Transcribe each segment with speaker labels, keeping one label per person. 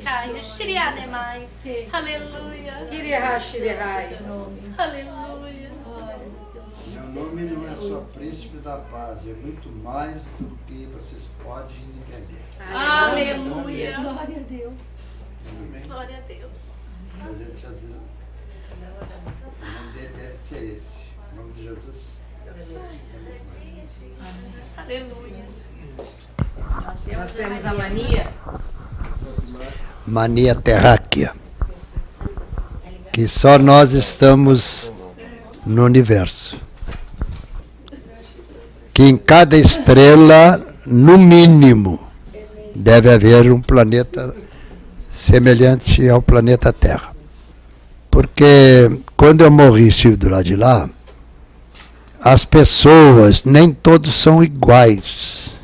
Speaker 1: Shirikaya, Shirianemai. Aleluia.
Speaker 2: Kiriha Shirihai.
Speaker 1: Aleluia.
Speaker 3: Meu nome não é só príncipe da paz, é muito mais do que vocês podem entender.
Speaker 1: Aleluia.
Speaker 2: Glória a Deus.
Speaker 3: Amém?
Speaker 1: Glória a Deus.
Speaker 3: A gente às vezes, o nome dele deve ser esse. O nome de Jesus.
Speaker 1: Aleluia.
Speaker 2: Nós temos a mania.
Speaker 3: Mania terráquea. Que só nós estamos no universo. Que em cada estrela, no mínimo, deve haver um planeta semelhante ao planeta Terra. Porque quando eu morri e estive do lado de lá, as pessoas, nem todos são iguais.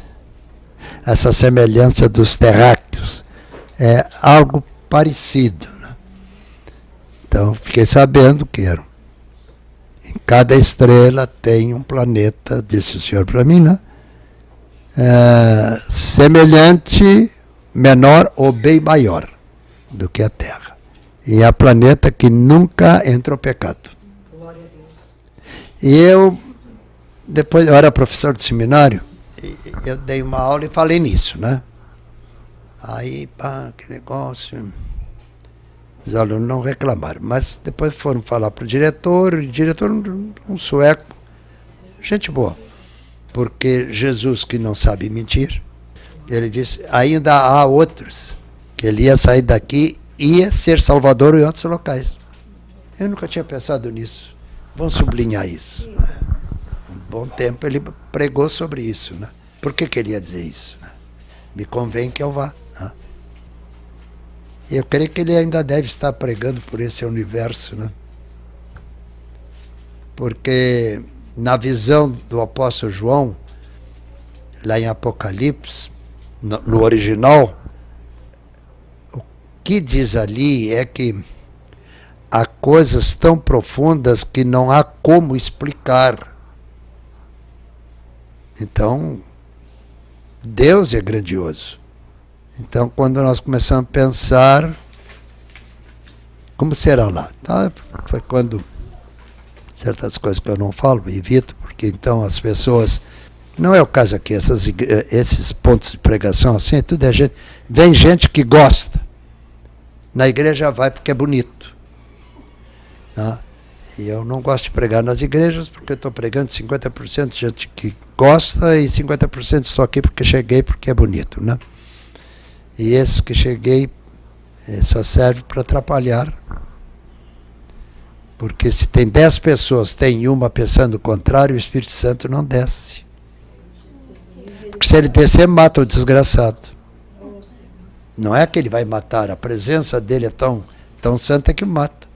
Speaker 3: Essa semelhança dos terráqueos é algo parecido. Né? Então, fiquei sabendo que em cada estrela tem um planeta, disse o senhor para mim, né? Semelhante, menor ou bem maior do que a Terra. E é planeta que nunca entrou pecado.
Speaker 2: Glória a Deus.
Speaker 3: E eu, depois, eu era professor de seminário, e eu dei uma aula e falei nisso, né? Aí, pá, que negócio. Os alunos não reclamaram, mas depois foram falar para o diretor um sueco, gente boa, porque Jesus, que não sabe mentir, ele disse, ainda há outros, que ele ia sair daqui, ia ser salvador em outros locais. Eu nunca tinha pensado nisso. Vamos sublinhar isso. Né? Um bom tempo ele pregou sobre isso. Né? Por que ele ia dizer isso? Né? Me convém que eu vá. Né? Eu creio que ele ainda deve estar pregando por esse universo. Né? Porque na visão do apóstolo João, lá em Apocalipse, no original, o que diz ali é que há coisas tão profundas que não há como explicar. Então, Deus é grandioso. Então, quando nós começamos a pensar, como será lá? Tá? Foi quando certas coisas que eu não falo, evito, porque então as pessoas... Não é o caso aqui, esses pontos de pregação assim, tudo é gente... Vem gente que gosta. Na igreja vai porque é bonito. Né? E eu não gosto de pregar nas igrejas, porque eu estou pregando 50% de gente que gosta e 50% estou aqui porque cheguei, porque é bonito. Né? E esses que cheguei só serve para atrapalhar. Porque se tem 10 pessoas, tem uma pensando o contrário, o Espírito Santo não desce. Porque se ele descer, mata o desgraçado. Não é que ele vai matar, a presença dele é tão santa que mata.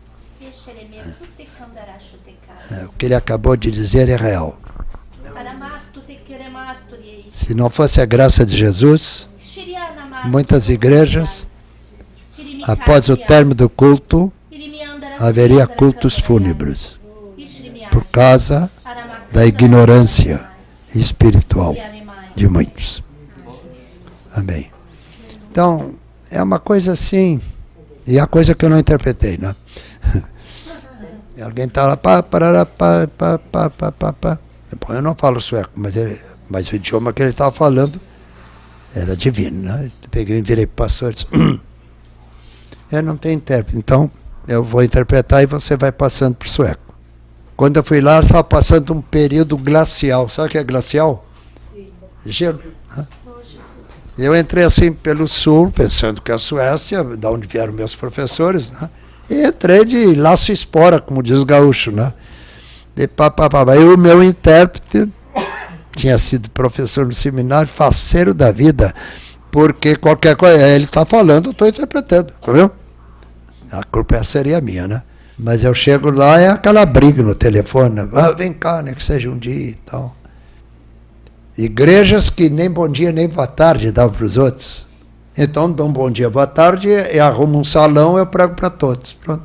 Speaker 3: O que ele acabou de dizer é real. Se não fosse a graça de Jesus, muitas igrejas, após o término do culto, haveria cultos fúnebres, por causa da ignorância espiritual de muitos. Amém. Então, é uma coisa assim, e a coisa que eu não interpretei, né? Alguém está lá, Bom, eu não falo sueco, mas o idioma que ele estava falando era divino, né? Eu peguei e virei para o pastor e disse, eu não tenho intérprete, então eu vou interpretar e você vai passando para o sueco. Quando eu fui lá, eu estava passando um período glacial. Sabe o que é glacial? Sim. Gelo. Né? Eu entrei assim pelo sul, pensando que a Suécia, da onde vieram meus professores, né? E entrei de laço e espora, como diz o gaúcho, né? E o meu intérprete tinha sido professor no seminário, faceiro da vida, porque qualquer coisa, ele está falando, eu estou interpretando, viu? A culpa seria minha, né? Mas eu chego lá, é aquela briga no telefone, né? Vem cá, né, que seja um dia e tal. Igrejas que nem bom dia, nem boa tarde davam para os outros. Então, dão bom dia, boa tarde, eu arrumo um salão, eu prego para todos. Pronto.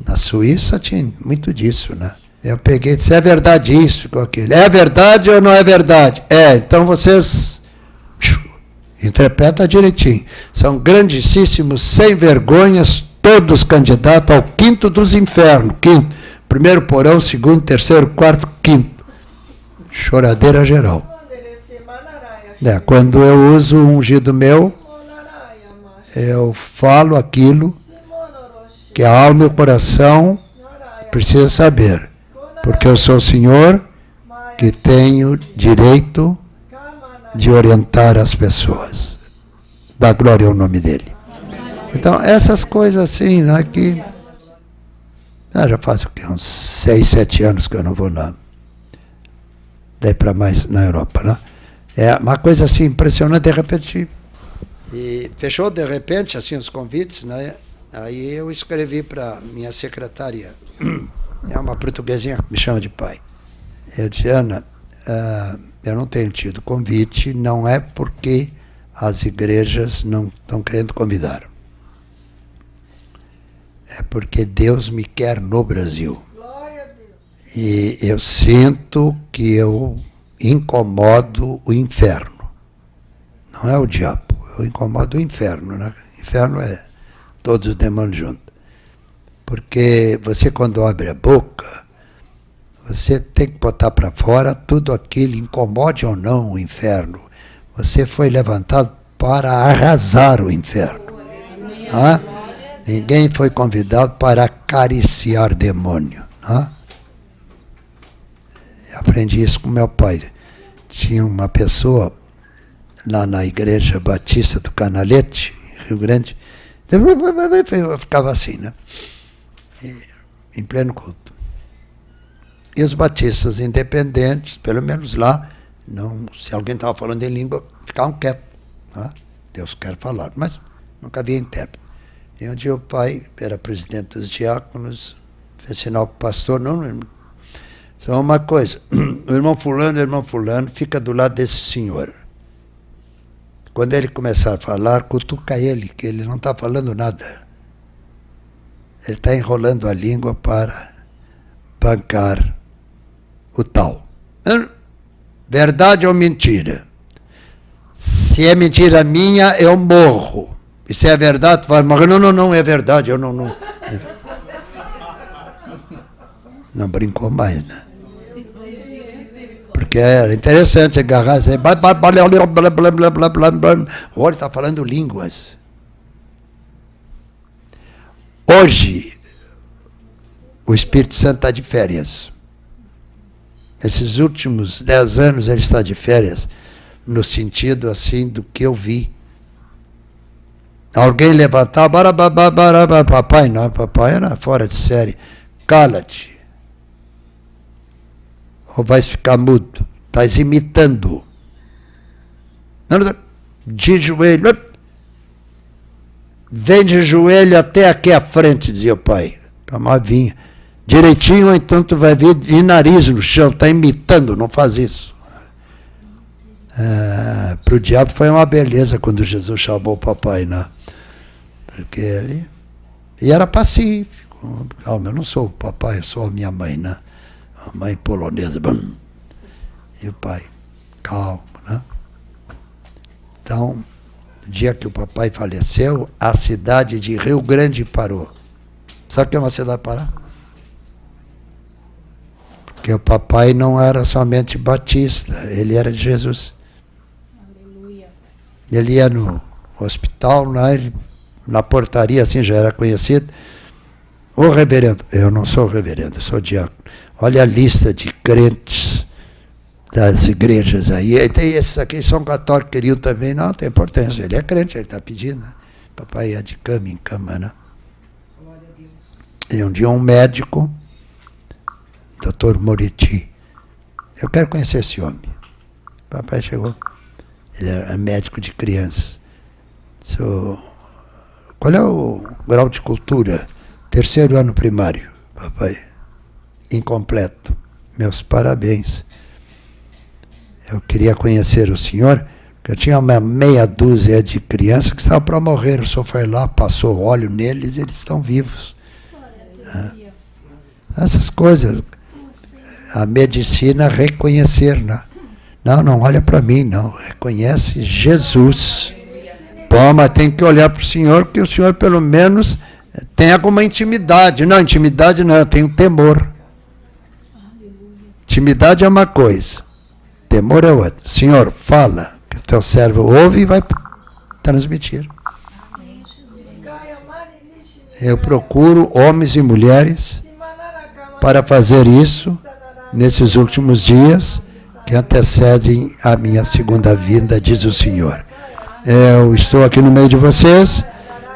Speaker 3: Na Suíça tinha muito disso, né? Eu peguei e disse, é verdade isso com aquilo. É verdade ou não é verdade? É, então vocês Interpreta direitinho. São grandíssimos, sem vergonhas, todos candidatos ao quinto dos infernos. Quinto. Primeiro porão, segundo, terceiro, quarto, quinto. Choradeira geral. Quando eu uso o ungido meu, eu falo aquilo que a alma e o coração precisam saber. Porque eu sou o Senhor que tenho direito de orientar as pessoas. Dá glória ao nome dele. Então, essas coisas assim, né, que... já faz o quê? Uns 6, 7 anos que eu não vou daí para mais na Europa, né? É uma coisa assim impressionante, de repente... E fechou de repente, assim, os convites, né? Aí eu escrevi para minha secretária, é uma portuguesinha que me chama de pai. Eu disse, Ana, eu não tenho tido convite, não é porque as igrejas não estão querendo convidar. É porque Deus me quer no Brasil.
Speaker 4: Glória a Deus.
Speaker 3: E eu sinto que eu incomodo o inferno. Não é o diabo, eu incomodo o inferno, né? Inferno é todos os demônios juntos. Porque você, quando abre a boca, você tem que botar para fora tudo aquilo, incomode ou não o inferno. Você foi levantado para arrasar o inferno. Tá? Ninguém foi convidado para acariciar demônio. Tá? Eu aprendi isso com meu pai. Tinha uma pessoa lá na Igreja Batista do Canalete, em Rio Grande, eu ficava assim, né? Em pleno culto. E os batistas independentes, pelo menos lá, não, se alguém estava falando em língua, ficavam quietos. Né? Deus quer falar, mas nunca havia intérprete. E um dia o pai era presidente dos diáconos, fez sinal para o pastor, não, só uma coisa, o irmão fulano, fica do lado desse senhor. Quando ele começar a falar, cutuca ele, que ele não está falando nada. Ele está enrolando a língua para bancar o tal. Verdade ou mentira? Se é mentira minha, eu morro. E se é verdade, tu vai morrer. Não, é verdade, eu não. Não brincou mais, né? Porque era interessante agarrar e olha, está falando línguas. Hoje, o Espírito Santo está de férias. Esses últimos 10 anos ele está de férias, no sentido assim do que eu vi. Alguém levantar, papai, não, papai era fora de série. Cala-te. Ou vais ficar mudo? Estás imitando. De joelho. Vem de joelho até aqui à frente, dizia o pai. Tomar vinha. Direitinho, então tu vai ver de nariz no chão. Está imitando, não faz isso. Para o diabo foi uma beleza quando Jesus chamou o papai, né? Porque ele... E era pacífico. Calma, eu não sou o papai, eu sou a minha mãe, né? A mãe polonesa, e o pai, calmo, né? Então, no dia que o papai faleceu, a cidade de Rio Grande parou. Sabe o que é uma cidade parar? Porque o papai não era somente batista, ele era de Jesus.
Speaker 4: Aleluia.
Speaker 3: Ele ia no hospital, né? Na portaria, assim, já era conhecido. Ô reverendo, eu não sou reverendo, eu sou diácono. Olha a lista de crentes das igrejas aí. E tem esses aqui, são católicos, queriam também. Não, tem importância. Ele é crente, ele está pedindo. Né? Papai ia de cama em cama, né? E um dia um médico, Dr. Moriti, eu quero conhecer esse homem. Papai chegou. Ele era médico de crianças. Qual é o grau de cultura? 3º ano primário, papai. Incompleto. Meus parabéns. Eu queria conhecer o senhor, porque eu tinha uma meia dúzia de crianças que estavam para morrer. O senhor foi lá, passou óleo neles, eles estão vivos. Essas coisas. A medicina reconhecer, né? Não olha para mim, não. Reconhece Jesus. bom, mas tem que olhar para o senhor, que o senhor pelo menos tem alguma intimidade. Não, intimidade não, eu tenho temor. Intimidade é uma coisa, temor é outra. Senhor, fala, que o teu servo ouve e vai transmitir. Eu procuro homens e mulheres para fazer isso nesses últimos dias que antecedem a minha segunda vinda, diz o Senhor. Eu estou aqui no meio de vocês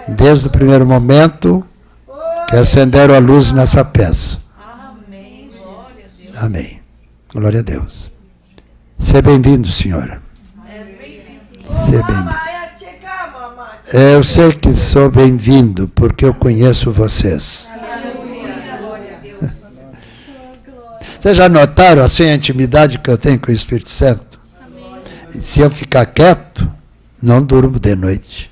Speaker 3: desde o primeiro momento que acenderam a luz nessa peça. Amém. Glória a Deus. Seja bem-vindo, senhora. Seja bem-vindo. Eu sei que sou bem-vindo porque eu conheço vocês. Vocês já notaram assim a intimidade que eu tenho com o Espírito Santo? E se eu ficar quieto, não durmo de noite.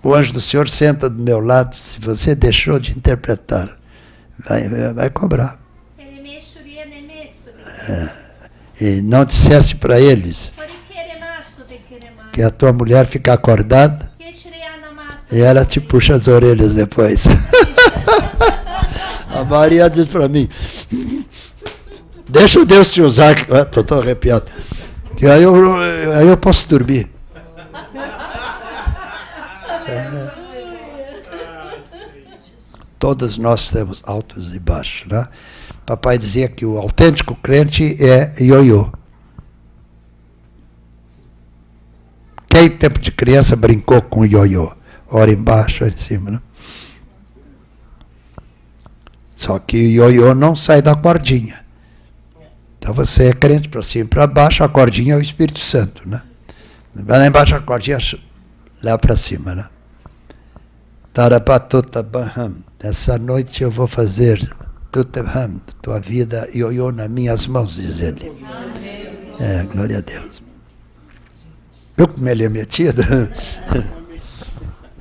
Speaker 3: O anjo do Senhor senta do meu lado. Se você deixou de interpretar, vai cobrar. E não dissesse para eles que a tua mulher fica acordada e ela te puxa as orelhas depois. A Maria diz para mim, deixa Deus te usar, que estou arrepiado, que aí eu posso dormir. Todos nós temos altos e baixos, né? Papai dizia que o autêntico crente é ioiô. Quem, tempo de criança, brincou com o ioiô? Ora embaixo, ora em cima, né? Só que o ioiô não sai da cordinha. Então você é crente para cima e para baixo, a cordinha é o Espírito Santo, né? Vai lá embaixo, a cordinha leva para cima, né? Tarapatutabaham. Essa noite eu vou fazer tua vida ioiô nas minhas mãos, diz ele. Glória a Deus. Viu como ele é metido?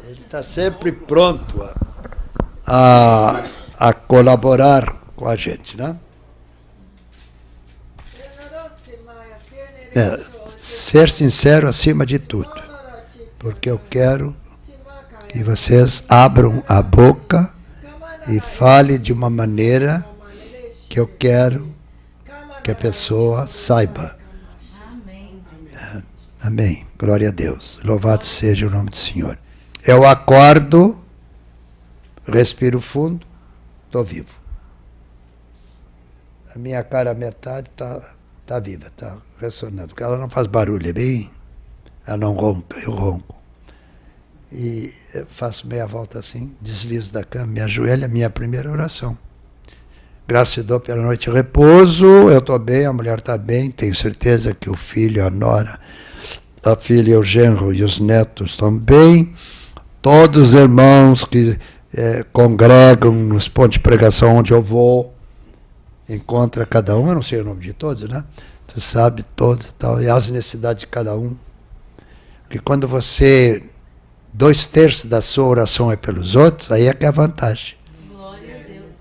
Speaker 3: Ele está sempre pronto a colaborar com a gente, né? Ser sincero acima de tudo, porque eu quero que vocês abram a boca e fale de uma maneira que eu quero que a pessoa saiba. Amém. Glória a Deus. Louvado seja o nome do Senhor. Eu acordo, respiro fundo, estou vivo. A minha cara metade está viva, está ressonando, porque ela não faz barulho, é bem... Ela não ronca, eu ronco. E eu faço meia volta assim, deslizo da cama, me ajoelho, a minha primeira oração. Graças a Deus pela noite de repouso, eu estou bem, a mulher está bem, tenho certeza que o filho, a nora, a filha, o genro e os netos estão bem. Todos os irmãos que congregam nos pontos de pregação onde eu vou, encontra cada um, eu não sei o nome de todos, né? Tu sabe todos e tal, e as necessidades de cada um. Porque quando você... 2/3 da sua oração é pelos outros, aí é que é a vantagem.
Speaker 1: Glória a Deus.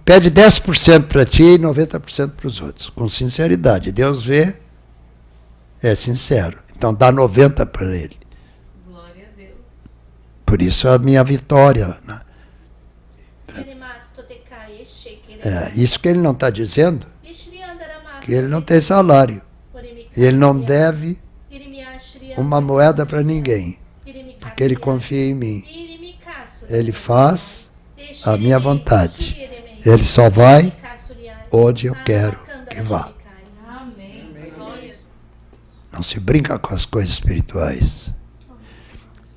Speaker 3: Pede 10% para ti e 90% para os outros, com sinceridade. Deus vê, é sincero. Então dá 90% para ele.
Speaker 1: Glória a Deus.
Speaker 3: Por isso a minha vitória. Né? Isso que ele não está dizendo, que ele não tem salário. E ele não deve uma moeda para ninguém, porque ele confia em mim. Ele faz a minha vontade. Ele só vai onde eu quero que vá. Não se brinca com as coisas espirituais.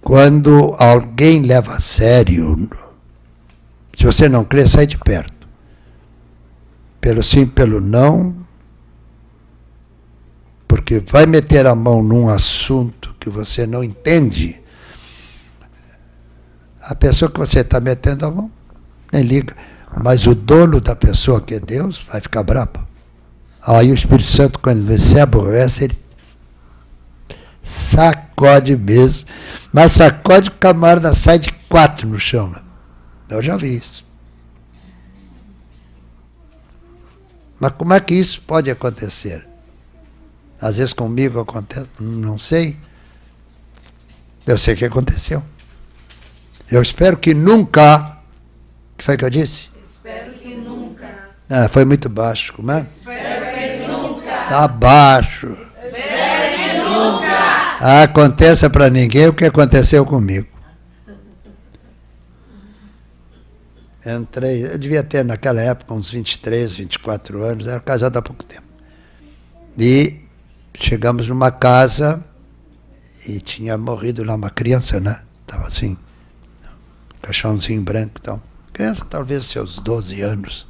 Speaker 3: Quando alguém leva a sério, se você não crê, sai de perto. Pelo sim, pelo não, porque vai meter a mão num assunto que você não entende, a pessoa que você está metendo a mão, nem liga. Mas o dono da pessoa, que é Deus, vai ficar bravo. Aí o Espírito Santo, quando ele se aborrece, ele sacode mesmo. Mas sacode, o camarada sai de 4 no chão. Né? Eu já vi isso. Mas como é que isso pode acontecer? Às vezes comigo acontece, não sei. Eu sei o que aconteceu. Eu espero que nunca... O que foi que eu disse?
Speaker 1: Espero que nunca.
Speaker 3: Ah, foi muito baixo. Como é?
Speaker 1: Espero que nunca.
Speaker 3: Tá baixo.
Speaker 1: Espero que nunca.
Speaker 3: Aconteça para ninguém o que aconteceu comigo. Entrei, eu devia ter naquela época uns 23, 24 anos, era casado há pouco tempo. E chegamos numa casa e tinha morrido lá uma criança, né? Estava assim, caixãozinho branco e tal. Criança talvez seus 12 anos.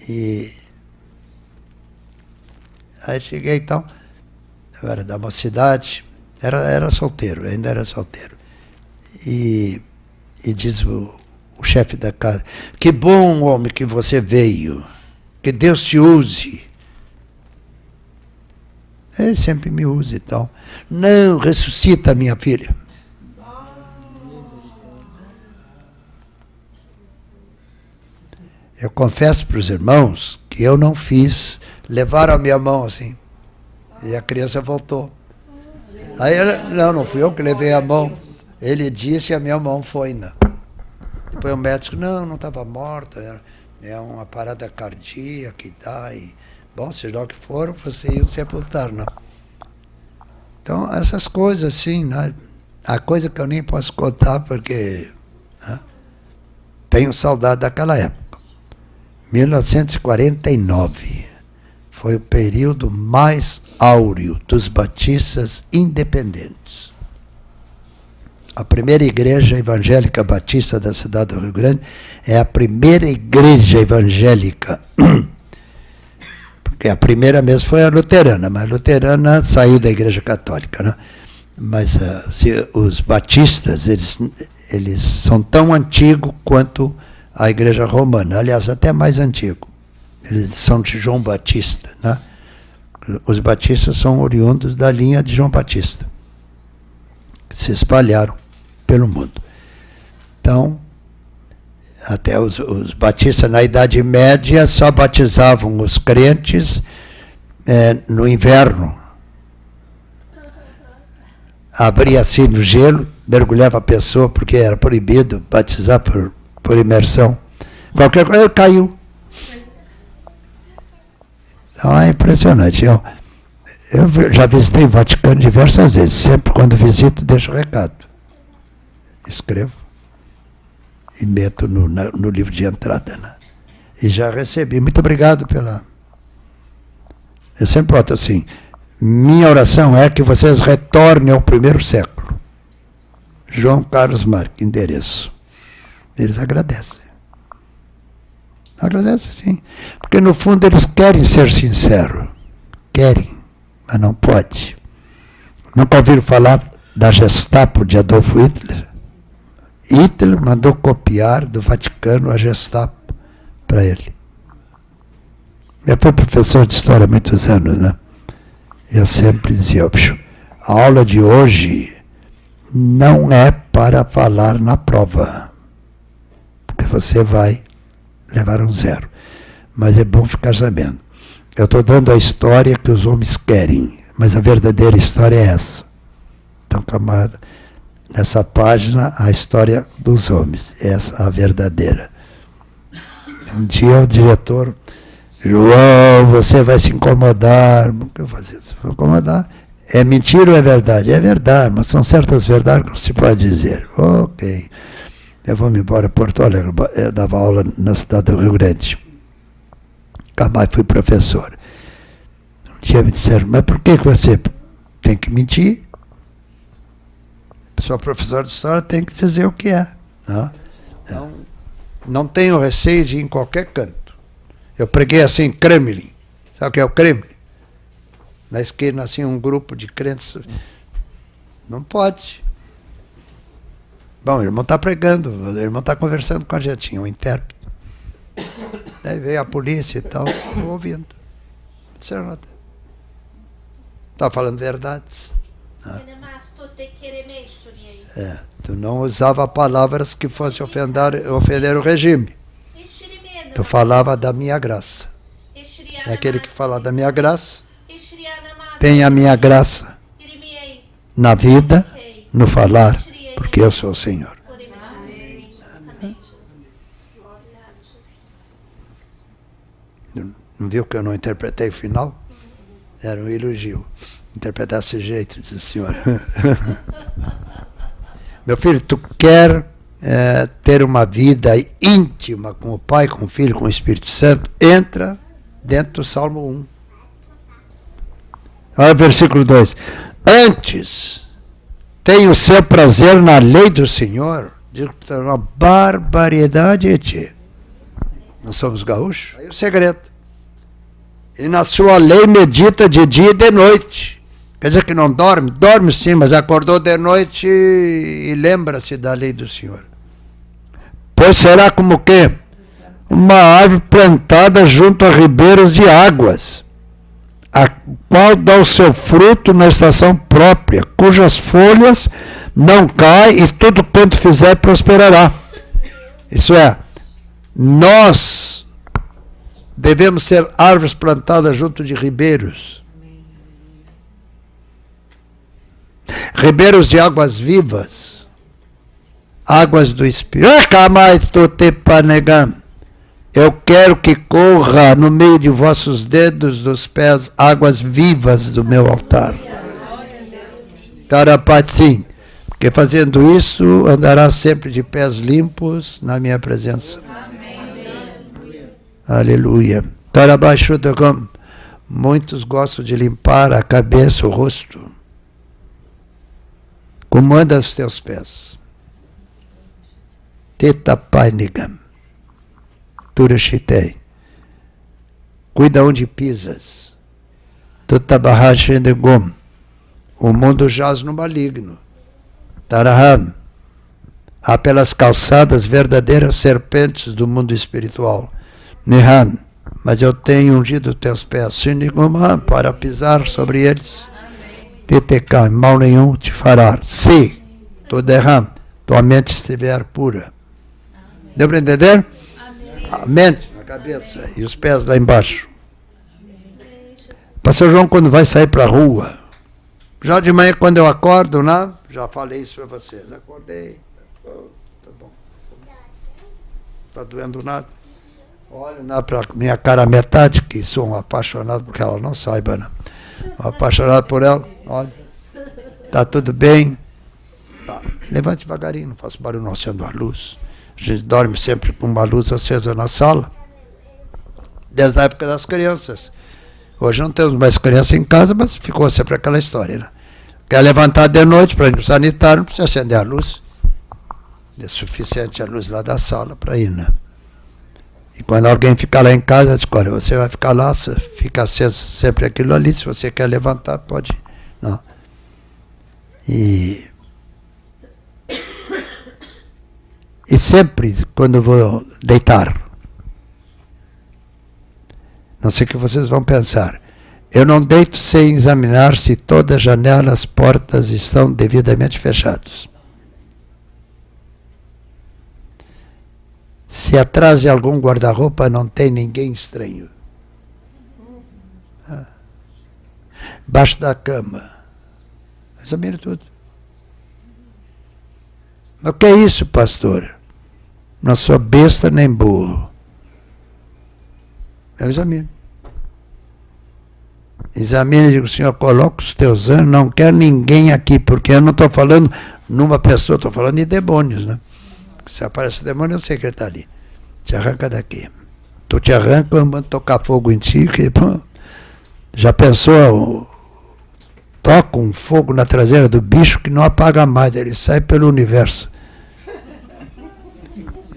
Speaker 3: E aí cheguei e tal, eu era da mocidade, era solteiro, ainda era solteiro. E diz o chefe da casa, que bom, homem, que você veio, que Deus te use. Ele sempre me usa e tal. Não, ressuscita minha filha. Eu confesso para os irmãos que eu não fiz, levaram a minha mão assim, e a criança voltou. Aí ela, não fui eu que levei a mão. Ele disse e a minha mão foi, não. Depois o médico, não estava morta, é uma parada cardíaca e dá, e, bom, seja lá o que for, você ia sepultar, não. Então, essas coisas assim, né? A coisa que eu nem posso contar, porque né? Tenho saudade daquela época. 1949 foi o período mais áureo dos batistas independentes. A primeira igreja evangélica batista da cidade do Rio Grande é a primeira igreja evangélica. Porque a primeira mesmo foi a luterana, mas a luterana saiu da igreja católica, né? Mas os batistas, eles são tão antigos quanto a igreja romana, aliás, até mais antigo. Eles são de João Batista, né? Os batistas são oriundos da linha de João Batista, que se espalharam pelo mundo. Então, até os batistas na Idade Média só batizavam os crentes no inverno. Abria assim no gelo, mergulhava a pessoa, porque era proibido batizar por imersão. Qualquer coisa, caiu. Então é impressionante. Eu já visitei o Vaticano diversas vezes. Sempre quando visito, deixo recado. Escrevo e meto no livro de entrada, né? E já recebi. Muito obrigado pela... Eu sempre boto assim, minha oração é que vocês retornem ao primeiro século. João Carlos Marques, endereço. Eles agradecem. Agradecem, sim. Porque, no fundo, eles querem ser sinceros. Querem, mas não pode. Nunca ouviram falar da Gestapo de Adolf Hitler? Hitler mandou copiar do Vaticano a Gestapo para ele. Eu fui professor de história há muitos anos, né? Eu sempre dizia, a aula de hoje não é para falar na prova, porque você vai levar um 0. Mas é bom ficar sabendo. Eu estou dando a história que os homens querem, mas a verdadeira história é essa. Então, camarada, nessa página, a história dos homens, essa a verdadeira. Um dia o diretor, João, você vai se incomodar. O que eu fazer? Se for incomodar, é mentira ou é verdade? É verdade, mas são certas verdades que não se pode dizer. Ok. Eu vou me embora a Porto Alegre. Eu dava aula na cidade do Rio Grande. Nunca mais fui professor. Um dia me disseram, mas por que você tem que mentir? Sou professor de história, tem que dizer o que é. Não, não tenho receio de ir em qualquer canto. Eu preguei assim, Kremlin. Sabe o que é o Kremlin? Na esquina, assim, um grupo de crentes. Não pode. Bom, o irmão está pregando, o irmão está conversando com a gente, tinha um intérprete. Daí veio a polícia e tal, estou ouvindo. Não disseram nada. Está falando verdades. Tu não usava palavras que fossem ofender o regime. Tu falava da minha graça. É aquele que fala da minha graça, Tem a minha graça na vida, no falar, porque eu sou o Senhor. Não viu que eu não interpretei o final? Era um elogio. Interpretar desse jeito, diz o Senhor. Meu filho, tu quer ter uma vida íntima com o Pai, com o Filho, com o Espírito Santo? Entra dentro do Salmo 1. Olha o versículo 2. Antes, tem o seu prazer na lei do Senhor. Diz que é uma barbaridade, tchê. Nós somos gaúchos? Aí o segredo. E na sua lei medita de dia e de noite. Quer dizer que não dorme? Dorme sim, mas acordou de noite e lembra-se da lei do Senhor. Pois será como que? Uma árvore plantada junto a ribeiros de águas, a qual dá o seu fruto na estação própria, cujas folhas não caem e tudo quanto fizer prosperará. Isso é, nós devemos ser árvores plantadas junto de ribeiros. Ribeiros de águas vivas. Águas do Espírito. Eu quero que corra no meio de vossos dedos dos pés águas vivas do meu altar. Tarapatim. Porque fazendo isso, andará sempre de pés limpos na minha presença. Aleluia. Tarabaixudagam. Muitos gostam de limpar a cabeça, o rosto. Comanda os teus pés. Tetapainigam. Turashitei. Cuida onde pisas. Tutabarashendegom. O mundo jaz no maligno. Taraham. Há pelas calçadas verdadeiras serpentes do mundo espiritual. Niham. Mas eu tenho ungido teus pés. Sinigumam, para pisar sobre eles. Tetekam. Mal nenhum te fará. Se Toderham. Tua mente estiver pura. Deu para entender? A mente na cabeça e os pés lá embaixo. Pastor João, quando vai sair para a rua, já de manhã quando eu acordo, né? Já falei isso para vocês. Acordei. Oh, tá bom. Tá doendo nada. Olho para minha cara metade, que sou um apaixonado, porque ela não saiba, né? Um apaixonado por ela. Olha. Tá tudo bem. Tá. Levante devagarinho, não faço barulho, não acendo a luz. A gente dorme sempre com uma luz acesa na sala. Desde a época das crianças. Hoje não temos mais criança em casa, mas ficou sempre aquela história, né? Quer levantar de noite para ir no sanitário, não precisa acender a luz. É suficiente a luz lá da sala para ir, né? E quando alguém ficar lá em casa, diz, olha, você vai ficar lá, fica aceso sempre aquilo ali, se você quer levantar, pode. Não. E sempre, quando eu vou deitar, não sei o que vocês vão pensar, eu não deito sem examinar se todas as janelas, portas estão devidamente fechadas. Se atrás de algum guarda-roupa não tem ninguém estranho. Baixo da cama. Examine tudo. Mas o que é isso, pastor? Não sou besta nem burro. Eu examino. Examine e digo, Senhor, coloca os teus anjos, não quero ninguém aqui, porque eu não estou falando numa pessoa, estou falando de demônios, né? Se aparece demônio, eu sei que ele está ali. Te arranca daqui. Tu te arranca, eu mando tocar fogo em ti, que, pô, já pensou, toca um fogo na traseira do bicho que não apaga mais, ele sai pelo universo.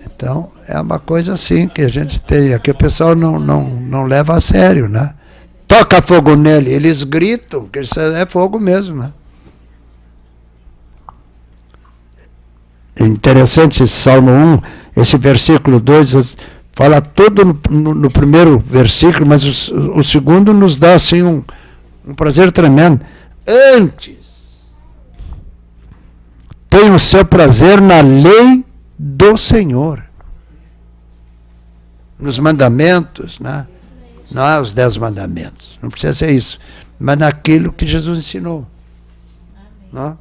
Speaker 3: Então, é uma coisa assim que a gente tem, aqui o pessoal não leva a sério, né? Toca fogo nele, eles gritam, que isso é fogo mesmo, né? É interessante esse Salmo 1, esse versículo 2, fala tudo no primeiro versículo, mas o segundo nos dá assim um prazer tremendo. Antes, tem o seu prazer na lei do Senhor. Nos mandamentos, né? Não é os 10 mandamentos, não precisa ser isso. mas naquilo que Jesus ensinou. Não?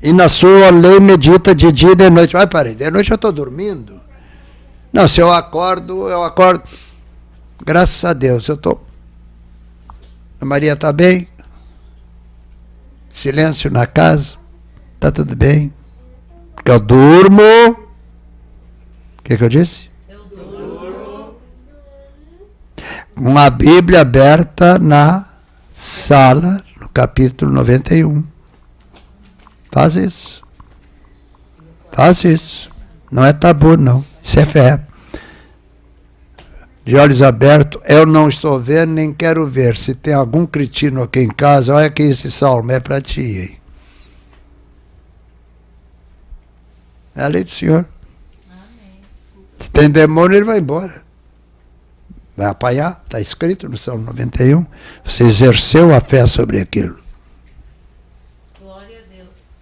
Speaker 3: E na sua lei medita de dia e de noite. Vai, parei, de noite eu estou dormindo. Não, se eu acordo. Graças a Deus, eu estou. A Maria está bem? Silêncio na casa? Está tudo bem? Porque eu durmo. O que eu disse?
Speaker 1: Eu durmo.
Speaker 3: Com a Bíblia aberta na sala, no capítulo 91. Faz isso. Faz isso. Não é tabu, não. Isso é fé. De olhos abertos, eu não estou vendo, nem quero ver. Se tem algum cretino aqui em casa, olha que esse salmo é para ti, hein? É a lei do Senhor.
Speaker 1: Amém.
Speaker 3: Se tem demônio, ele vai embora. Vai apanhar, está escrito no Salmo 91. Você exerceu a fé sobre aquilo.
Speaker 1: Glória a Deus.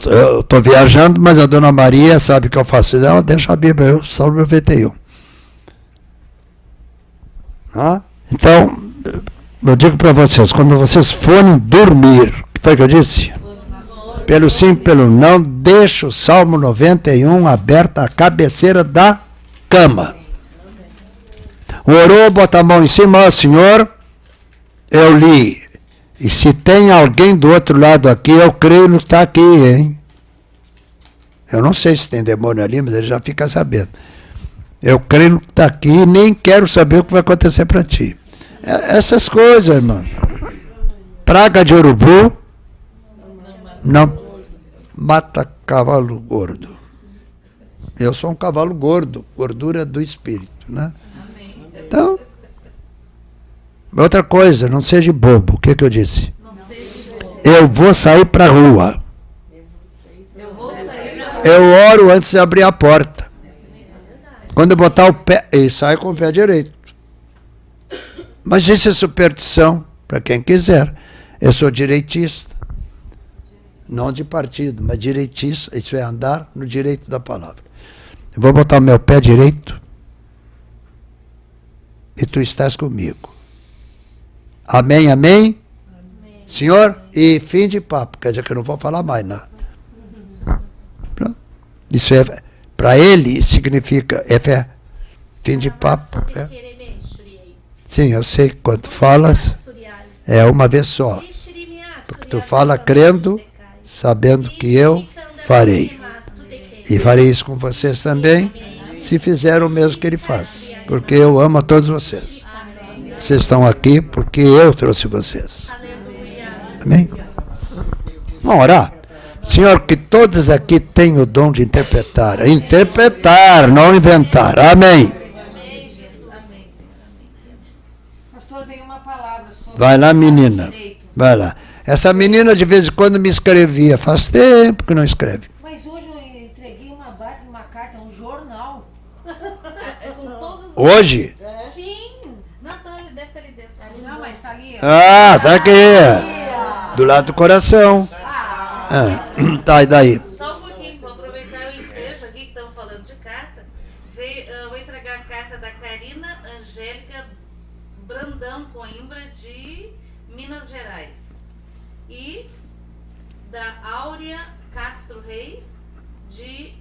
Speaker 3: Eu estou viajando, mas a Dona Maria sabe que eu faço isso. Ela deixa a Bíblia, eu, Salmo 91. Então, eu digo para vocês, quando vocês forem dormir, o que foi que eu disse? Pelo sim, pelo não, deixa o Salmo 91 aberto à cabeceira da cama. Orou, bota a mão em cima, ó Senhor, eu li. E se tem alguém do outro lado aqui, eu creio no que está aqui, hein? Eu não sei se tem demônio ali, mas ele já fica sabendo. Eu creio no que está aqui e nem quero saber o que vai acontecer para ti. Essas coisas, irmão. Praga de urubu não mata cavalo gordo. Eu sou um cavalo gordo, gordura do espírito, né?
Speaker 1: Amém.
Speaker 3: Então, outra coisa, não seja bobo. O que eu disse?
Speaker 1: Não seja bobo.
Speaker 3: Eu vou sair para a rua.
Speaker 1: Eu vou sair na rua.
Speaker 3: Eu oro antes de abrir a porta. Quando eu botar o pé, e sai com o pé direito. Mas isso é superstição, para quem quiser. Eu sou direitista. Não de partido, mas direitista. Isso é andar no direito da palavra. Eu vou botar o meu pé direito e tu estás comigo. Amém, amém?
Speaker 1: Amém.
Speaker 3: Senhor? E fim de papo. Quer dizer que eu não vou falar mais, não. Pronto. Isso é, para ele, significa, é fé. Fim de papo. É. Sim, eu sei que quando falas, é uma vez só. Porque tu fala crendo, sabendo que eu farei. E farei isso com vocês também, se fizer o mesmo que ele faz. Porque eu amo a todos vocês. Vocês estão aqui porque eu trouxe vocês. Amém? Vamos orar? Senhor, que todos aqui tenham o dom de interpretar. Interpretar, não inventar. Amém.
Speaker 2: Pastor, veio uma palavra sobre...
Speaker 3: Vai lá, menina.
Speaker 2: direito.
Speaker 3: Vai lá. Essa menina de vez em quando me escrevia. Faz tempo que não escreve.
Speaker 2: Mas hoje eu entreguei uma carta, um jornal.
Speaker 1: Com todos os...
Speaker 3: Hoje?
Speaker 1: Sim. Natália deve estar ali dentro.
Speaker 2: Não, mas tá ali.
Speaker 3: Ah, tá aqui. Do lado do coração. Tá, e daí?
Speaker 1: Só um pouquinho, vou aproveitar o ensejo aqui que estamos falando de carta. Vou entregar a carta da Karina Angélica Brandão Coimbra, de Minas Gerais. E da Áurea Castro Reis, de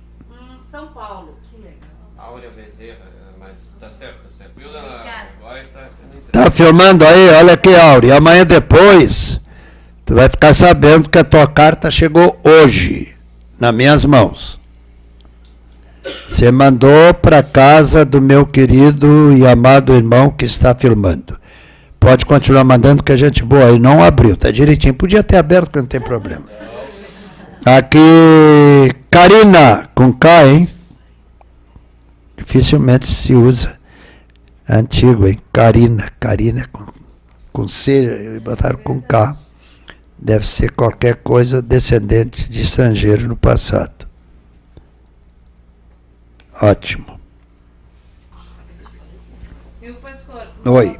Speaker 1: São Paulo.
Speaker 2: Que legal.
Speaker 5: Áurea Bezerra, mas tá certo, tá certo. Viu, dona voz, tá sendo entregue.
Speaker 3: Tá filmando aí? Olha aqui, Áurea. Amanhã depois, tu vai ficar sabendo que a tua carta chegou hoje, nas minhas mãos. Você mandou para casa do meu querido e amado irmão que está filmando. Pode continuar mandando, que a gente boa aí não abriu, tá direitinho. Podia ter aberto, que não tem problema. Aqui, Karina, com K, hein? Dificilmente se usa. Antigo, hein? Karina com C, botaram com K. Deve ser qualquer coisa descendente de estrangeiro no passado. Ótimo.
Speaker 1: Viu, pastor?
Speaker 3: Oi.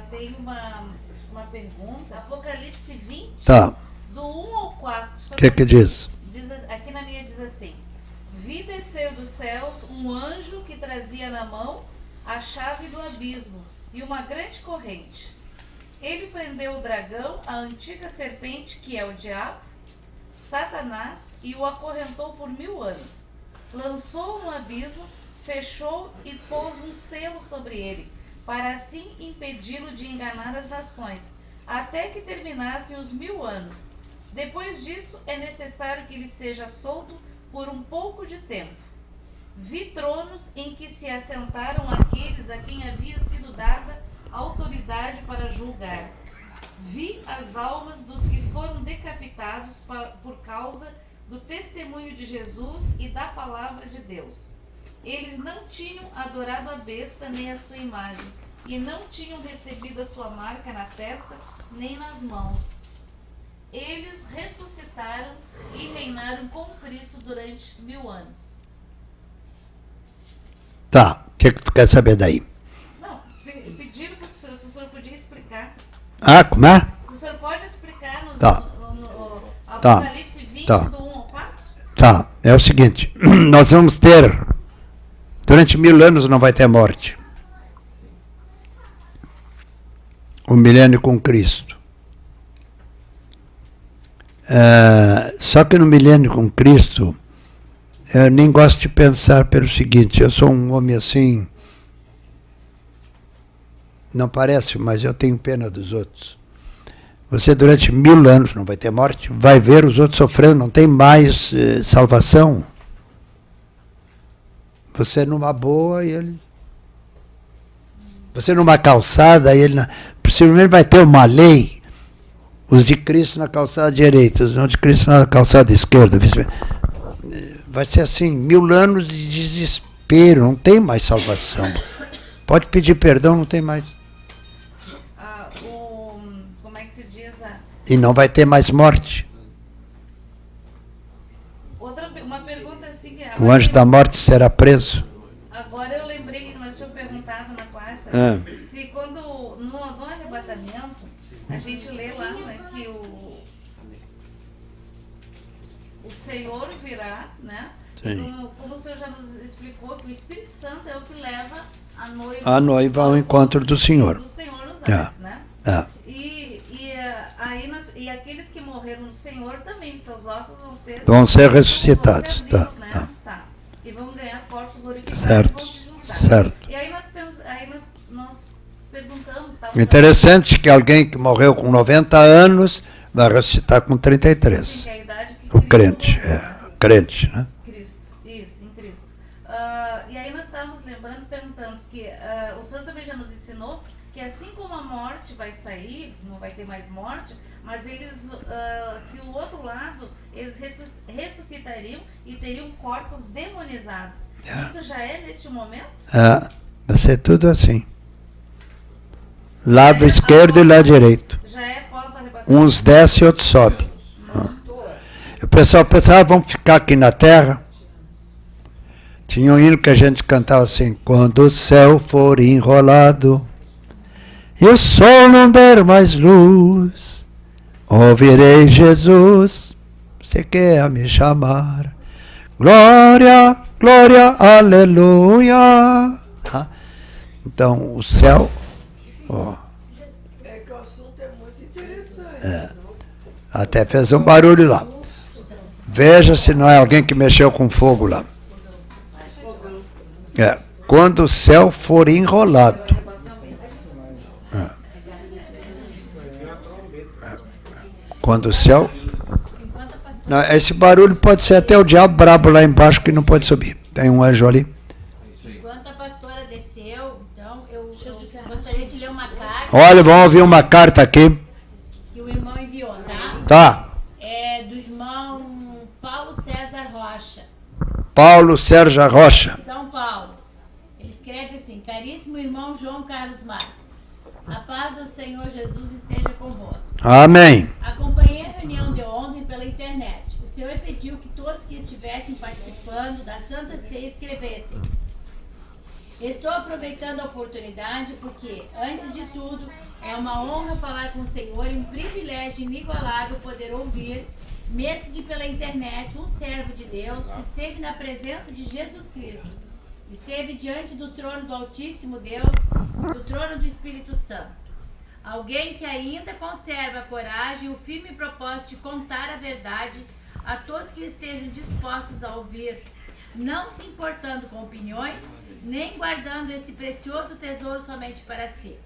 Speaker 1: Tem uma pergunta. Apocalipse 20,
Speaker 3: Tá.
Speaker 1: do 1 ao 4.
Speaker 3: O que diz?
Speaker 1: Aqui na minha diz assim: vi descer dos céus um anjo que trazia na mão a chave do abismo e uma grande corrente. Ele prendeu o dragão, a antiga serpente, que é o diabo, Satanás, e o acorrentou por 1000 anos. Lançou-o no abismo, fechou e pôs um selo sobre ele, para assim impedi-lo de enganar as nações, até que terminassem os 1000 anos. Depois disso, é necessário que ele seja solto por um pouco de tempo. Vi tronos em que se assentaram aqueles a quem havia sido dada autoridade para julgar. Vi as almas dos que foram decapitados por causa do testemunho de Jesus e da palavra de Deus. Eles não tinham adorado a besta nem a sua imagem, e não tinham recebido a sua marca na testa nem nas mãos. Eles ressuscitaram e reinaram com Cristo durante 1000 anos.
Speaker 3: Tá, o que tu quer saber daí?
Speaker 1: Não, pediram que se o senhor podia explicar.
Speaker 3: Ah, como é?
Speaker 1: Se o senhor pode explicar no
Speaker 3: Tá.
Speaker 1: Apocalipse 20,
Speaker 3: Tá.
Speaker 1: do 1 ao 4?
Speaker 3: Tá, é o seguinte, nós vamos ter, durante 1000 anos não vai ter morte. O milênio com Cristo. Só que no milênio com Cristo, eu nem gosto de pensar pelo seguinte, eu sou um homem assim, não parece, mas eu tenho pena dos outros. Você durante 1000 anos não vai ter morte, vai ver os outros sofrendo, não tem mais salvação. Você numa boa e ele... Você numa calçada e ele... Possivelmente vai ter uma lei, os de Cristo na calçada direita, os de Cristo na calçada esquerda. Vai ser assim, 1000 anos de desespero, não tem mais salvação. Pode pedir perdão, não tem mais.
Speaker 1: Como é que se diz?
Speaker 3: E não vai ter mais morte.
Speaker 1: Uma pergunta assim...
Speaker 3: O anjo da morte será preso.
Speaker 1: Agora eu lembrei que nós tínhamos perguntado na quarta, se quando, no arrebatamento, a gente lê lá, né, que o Senhor virá, né?
Speaker 3: Sim.
Speaker 1: Como o Senhor já nos explicou, que o Espírito Santo é o que leva
Speaker 3: a noiva ao encontro do Senhor.
Speaker 1: Do Senhor nos ares, né? E aqueles que morreram no Senhor também, seus ossos vão ser
Speaker 3: ressuscitados.
Speaker 1: Né? Tá. E vão ganhar corpos glorificados.
Speaker 3: Certo.
Speaker 1: E vão se juntar.
Speaker 3: Certo.
Speaker 1: E aí nós perguntamos...
Speaker 3: Interessante que alguém que morreu com 90 anos vai ressuscitar com 33.
Speaker 1: Sim, que é a idade que
Speaker 3: O
Speaker 1: Cristo
Speaker 3: crente, né?
Speaker 1: Cristo, isso, em Cristo. E aí nós estávamos perguntando que o Senhor também já nos ensinou que assim como a morte vai sair, não vai ter mais morte, mas eles, que o outro lado, eles ressuscitariam e teriam corpos demonizados. Isso já é neste momento?
Speaker 3: Vai ser tudo assim. Lado esquerdo e lado direito.
Speaker 1: Já é pós-arrebatamento?
Speaker 3: Uns desce e outros sobe. O pessoal pensava, vamos ficar aqui na terra. Tinha um hino que a gente cantava assim, quando o céu for enrolado e o sol não der mais luz, ouvirei Jesus, você quer me chamar. Glória, glória, aleluia. Então, o céu...
Speaker 4: É que o assunto é muito interessante.
Speaker 3: Até fez um barulho lá. Veja se não é alguém que mexeu com fogo lá. Quando o céu for enrolado. Quando o céu... Não, esse barulho pode ser até o diabo brabo lá embaixo que não pode subir. Tem um anjo ali.
Speaker 6: Enquanto a pastora desceu, então, eu gostaria de ler uma carta.
Speaker 3: Olha, vamos ouvir uma carta aqui.
Speaker 6: Que o irmão enviou, tá?
Speaker 3: Tá.
Speaker 6: É do irmão Paulo César Rocha.
Speaker 3: Paulo Sérgio Rocha.
Speaker 6: São Paulo. Ele escreve assim: caríssimo irmão João Carlos Marques, a paz do Senhor Jesus esteja convosco.
Speaker 3: Amém.
Speaker 6: Acompanhei a reunião de ontem pela internet. O Senhor pediu que todos que estivessem participando da Santa Ceia escrevessem. Estou aproveitando a oportunidade porque, antes de tudo, é uma honra falar com o Senhor e um privilégio inigualável poder ouvir, mesmo que pela internet, um servo de Deus que esteve na presença de Jesus Cristo, esteve diante do trono do Altíssimo Deus e do trono do Espírito Santo. Alguém que ainda conserva a coragem e o firme propósito de contar a verdade a todos que estejam dispostos a ouvir, não se importando com opiniões, nem guardando esse precioso tesouro somente para si.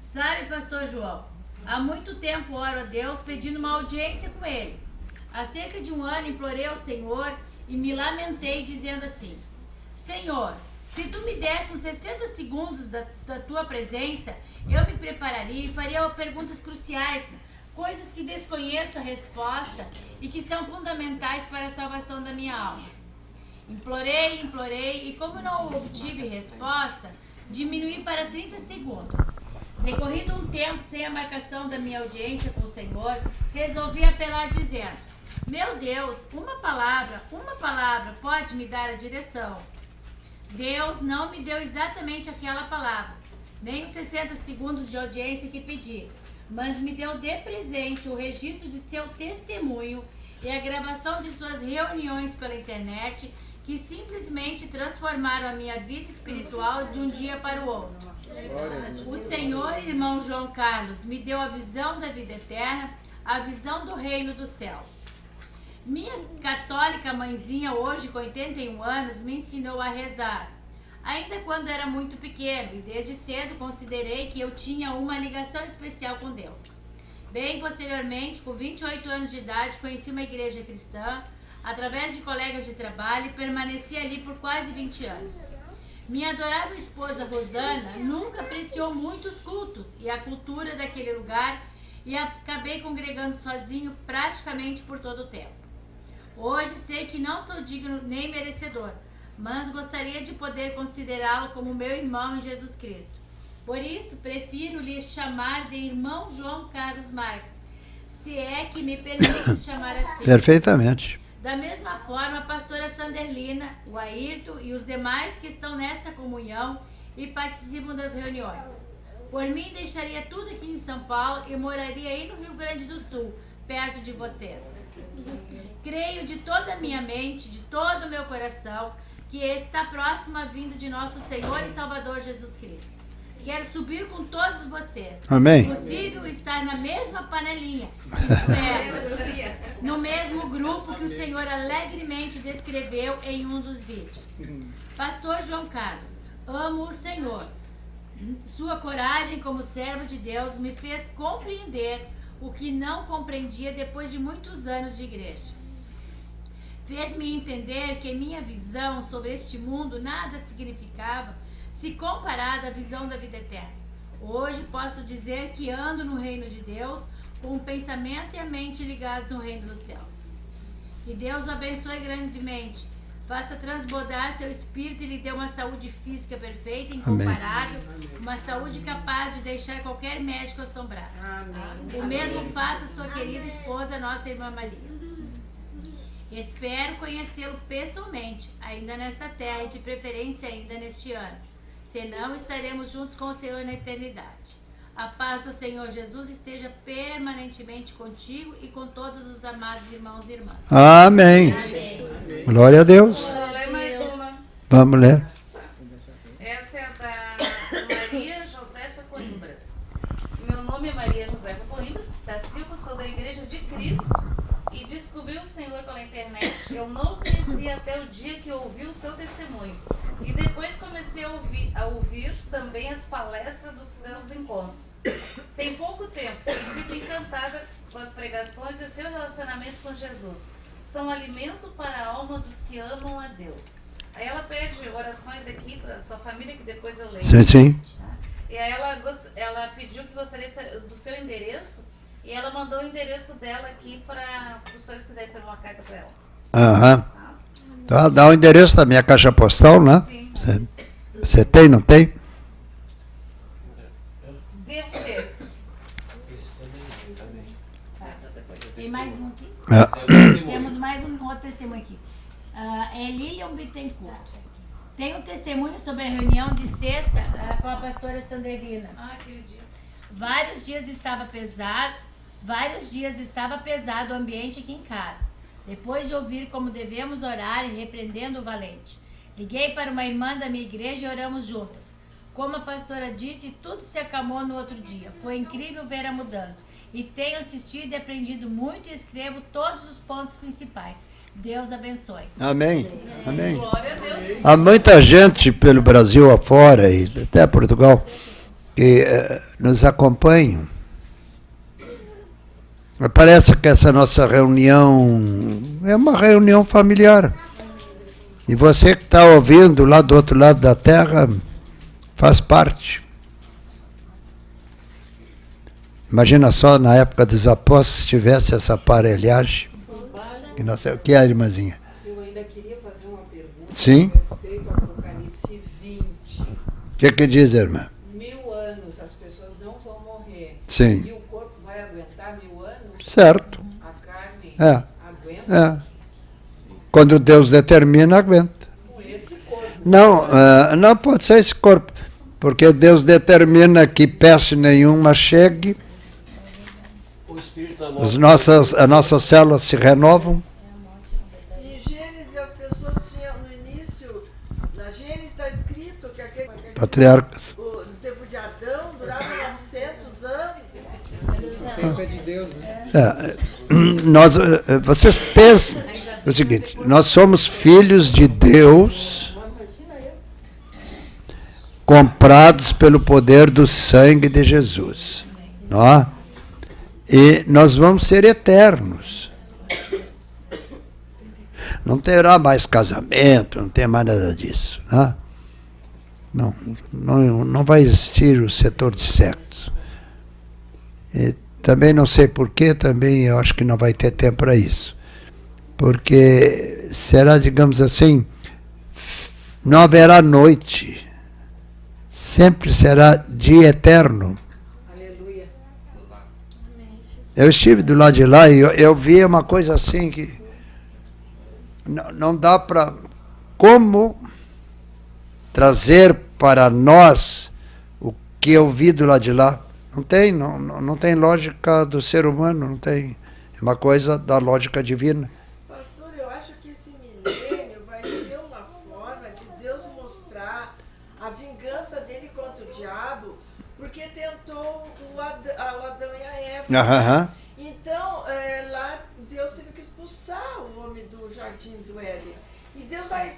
Speaker 6: Sabe, pastor João, há muito tempo oro a Deus pedindo uma audiência com ele. Há cerca de um ano implorei ao Senhor e me lamentei dizendo assim: Senhor, se tu me desse uns 60 segundos da tua presença, eu me prepararia e faria perguntas cruciais, coisas que desconheço a resposta e que são fundamentais para a salvação da minha alma. Implorei e como não obtive resposta, diminuí para 30 segundos. Decorrido um tempo sem a marcação da minha audiência com o Senhor, resolvi apelar dizendo: Meu Deus, uma palavra pode me dar a direção. Deus não me deu exatamente aquela palavra, nem os 60 segundos de audiência que pedi, mas me deu de presente o registro de seu testemunho e a gravação de suas reuniões pela internet, que simplesmente transformaram a minha vida espiritual de um dia para o outro. O Senhor, irmão João Carlos, me deu a visão da vida eterna, a visão do reino dos céus. Minha católica mãezinha, hoje com 81 anos, me ensinou a rezar, ainda quando era muito pequeno, e desde cedo considerei que eu tinha uma ligação especial com Deus. Bem posteriormente, com 28 anos de idade, conheci uma igreja cristã, através de colegas de trabalho, e permaneci ali por quase 20 anos. Minha adorável esposa Rosana nunca apreciou muitos cultos e a cultura daquele lugar, e acabei congregando sozinho praticamente por todo o tempo. Hoje sei que não sou digno nem merecedor, mas gostaria de poder considerá-lo como meu irmão em Jesus Cristo. Por isso, prefiro lhe chamar de irmão João Carlos Marques, se é que me permite chamar assim.
Speaker 3: Perfeitamente.
Speaker 6: Da mesma forma, a pastora Sanderlina, o Ayrton e os demais que estão nesta comunhão e participam das reuniões. Por mim, deixaria tudo aqui em São Paulo e moraria aí no Rio Grande do Sul, perto de vocês. Creio de toda a minha mente, de todo o meu coração, que está próxima a vinda de nosso Senhor e Salvador Jesus Cristo. Quero subir com todos vocês.
Speaker 3: Amém.
Speaker 6: Se possível, estar na mesma panelinha, espero, no mesmo grupo que o Senhor alegremente descreveu em um dos vídeos. Pastor João Carlos, amo o Senhor. Sua coragem como servo de Deus me fez compreender o que não compreendia depois de muitos anos de igreja. Fez-me entender que minha visão sobre este mundo nada significava se comparada à visão da vida eterna. Hoje posso dizer que ando no reino de Deus com o pensamento e a mente ligados no reino dos céus. Que Deus o abençoe grandemente, faça transbordar seu espírito e lhe dê uma saúde física perfeita, incomparável, uma saúde capaz de deixar qualquer médico assombrado. Amém. O mesmo faça sua querida esposa, nossa irmã Maria. Espero conhecê-lo pessoalmente, ainda nesta terra e de preferência ainda neste ano. Senão estaremos juntos com o Senhor na eternidade. A paz do Senhor Jesus esteja permanentemente contigo e com todos os amados irmãos e irmãs.
Speaker 3: Amém.
Speaker 6: Amém.
Speaker 3: Glória a Deus.
Speaker 1: Vou ler mais uma.
Speaker 3: Vamos ler.
Speaker 1: Essa é da Maria Josefa Coimbra. Meu nome é Maria Josefa Coimbra da Silva, sou da Igreja de Cristo e descobri o Senhor pela internet. Eu não o conhecia até o dia que ouvi o seu testemunho. E depois comecei a ouvir também as palestras dos seus encontros. Tem pouco tempo e fico encantada com as pregações e o seu relacionamento com Jesus. São alimento para a alma dos que amam a Deus. Aí ela pede orações aqui para a sua família, que depois eu leio.
Speaker 3: Sim, sim.
Speaker 1: Tá? E aí ela pediu que gostaria do seu endereço. E ela mandou o endereço dela aqui para os senhores quiserem escrever uma carta para ela.
Speaker 3: Aham. Tá, dá o endereço da minha caixa postal, né?
Speaker 1: Sim.
Speaker 3: Você tem, não tem?
Speaker 1: Devo ter.
Speaker 6: Tem mais um aqui?
Speaker 3: É.
Speaker 6: Temos mais um outro testemunho aqui. É Lilian Bittencourt. Tem um testemunho sobre a reunião de sexta com a pastora Sanderlina.
Speaker 1: Ah, que dia.
Speaker 6: Vários dias estava pesado o ambiente aqui em casa. Depois de ouvir como devemos orar e repreendendo o valente, liguei para uma irmã da minha igreja e oramos juntas. Como a pastora disse, tudo se acalmou no outro dia. Foi incrível ver a mudança. E tenho assistido e aprendido muito e escrevo todos os pontos principais. Deus abençoe.
Speaker 3: Amém. Amém.
Speaker 1: Glória a Deus.
Speaker 3: Há muita gente pelo Brasil afora e até Portugal que nos acompanham. Parece que essa nossa reunião é uma reunião familiar. E você que está ouvindo lá do outro lado da terra faz parte. Imagina só na época dos apóstolos se tivesse essa aparelhagem. O que é, irmãzinha?
Speaker 4: Eu ainda queria fazer uma pergunta
Speaker 3: Sim.
Speaker 4: a respeito do Apocalipse 20.
Speaker 3: O que diz, irmã?
Speaker 4: 1000 anos, as pessoas não vão morrer.
Speaker 3: Sim.
Speaker 4: E o corpo vai aguentar 1000 anos?
Speaker 3: Certo.
Speaker 4: A carne
Speaker 3: É.
Speaker 4: aguenta?
Speaker 3: Quando Deus determina, aguenta.
Speaker 4: Com esse corpo.
Speaker 3: Não, não pode ser esse corpo. Porque Deus determina que peste nenhuma chegue,
Speaker 5: O Espírito da
Speaker 3: as
Speaker 5: morte.
Speaker 3: nossas células se renovam.
Speaker 4: Em Gênesis, as pessoas tinham, no início, na Gênesis está escrito que aquele
Speaker 3: Patriarcas.
Speaker 4: o tempo de Adão durava 900 anos.
Speaker 7: O tempo é de Deus, né?
Speaker 3: Vocês pensam o seguinte, nós somos filhos de Deus, comprados pelo poder do sangue de Jesus. Não é? E nós vamos ser eternos. Não terá mais casamento, não tem mais nada disso. Né? Não vai existir o setor de sexo. E também não sei porquê, também eu acho que não vai ter tempo para isso. Porque será, digamos assim, não haverá noite. Sempre será dia eterno.
Speaker 4: Aleluia.
Speaker 3: Eu estive do lado de lá e eu vi uma coisa assim que não dá para... Como trazer para nós o que eu vi do lado de lá? Não tem lógica do ser humano, não tem. É uma coisa da lógica divina.
Speaker 4: Pastor, eu acho que esse milênio vai ser uma forma de Deus mostrar a vingança dele contra o diabo, porque tentou o Adão e a Eva.
Speaker 3: Aham.
Speaker 4: Então, lá Deus teve que expulsar o homem do jardim do Éden. E Deus vai